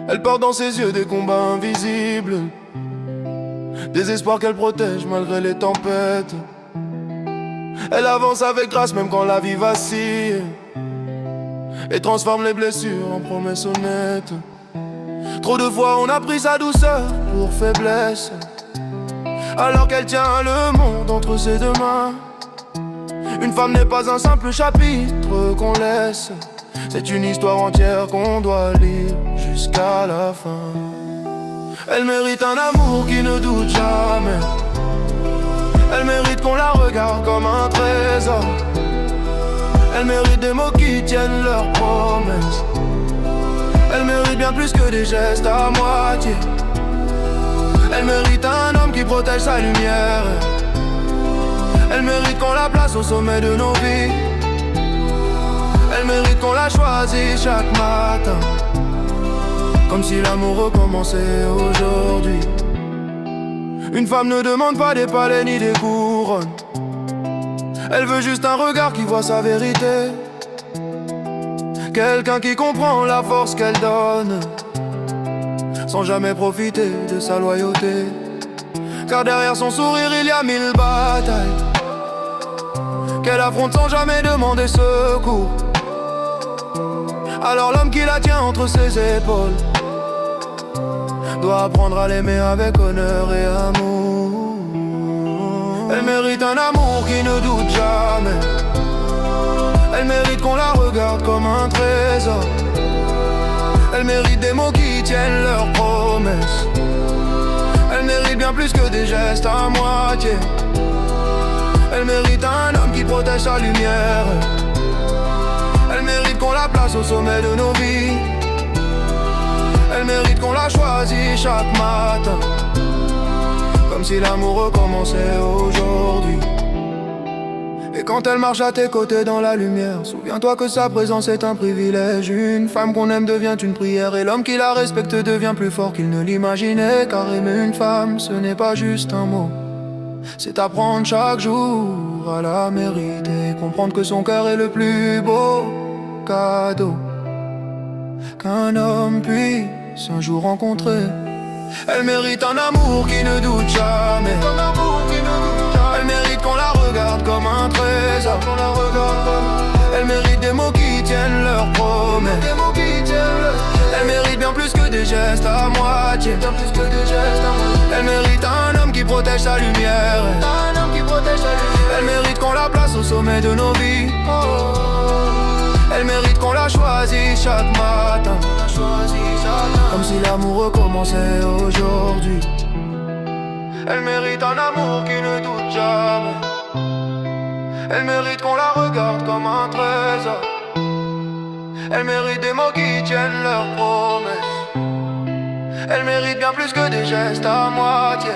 Elle porte dans ses yeux des combats invisibles, des espoirs qu'elle protège malgré les tempêtes. Elle avance avec grâce même quand la vie vacille, et transforme les blessures en promesses honnêtes. Trop de fois on a pris sa douceur pour faiblesse, alors qu'elle tient le monde entre ses deux mains. Une femme n'est pas un simple chapitre qu'on laisse, c'est une histoire entière qu'on doit lire jusqu'à la fin. Elle mérite un amour qui ne doute jamais. Elle mérite qu'on la regarde comme un trésor. Elle mérite des mots qui tiennent leurs promesses. Elle mérite bien plus que des gestes à moitié. Elle mérite un homme qui protège sa lumière. Elle mérite qu'on la place au sommet de nos vies. Elle mérite qu'on la choisisse chaque matin, comme si l'amour recommençait aujourd'hui. Une femme ne demande pas des palais ni des couronnes. Elle veut juste un regard qui voit sa vérité, quelqu'un qui comprend la force qu'elle donne, sans jamais profiter de sa loyauté. Car derrière son sourire il y a 1000 batailles qu'elle affronte sans jamais demander secours. Alors l'homme qui la tient entre ses épaules doit apprendre à l'aimer avec honneur et amour. Elle mérite un amour qui ne doute jamais. Elle mérite qu'on la regarde comme un trésor. Elle mérite des mots qui tiennent leurs promesses. Elle mérite bien plus que des gestes à moitié. Elle mérite un homme qui protège sa lumière. Elle mérite qu'on la place au sommet de nos vies. Elle mérite qu'on la choisisse chaque matin, comme si l'amour recommençait aujourd'hui. Et quand elle marche à tes côtés dans la lumière, souviens-toi que sa présence est un privilège. Une femme qu'on aime devient une prière, et l'homme qui la respecte devient plus fort qu'il ne l'imaginait. Car aimer une femme, ce n'est pas juste un mot, c'est apprendre chaque jour à la mériter, comprendre que son cœur est le plus beau cadeau qu'un homme puisse un jour rencontrer. Elle mérite un amour qui ne doute jamais. Elle mérite qu'on la regarde comme un trésor. Elle mérite des mots qui tiennent leurs promesses. Elle mérite bien plus que des gestes à moitié. Elle mérite un homme qui protège sa lumière. Elle mérite qu'on la place au sommet de nos vies. Elle mérite qu'on la choisisse chaque matin, comme si l'amour recommençait aujourd'hui. Elle mérite un amour qui ne doute jamais. Elle mérite qu'on la regarde comme un trésor. Elle mérite des mots qui tiennent leurs promesses. Elle mérite bien plus que des gestes à moitié.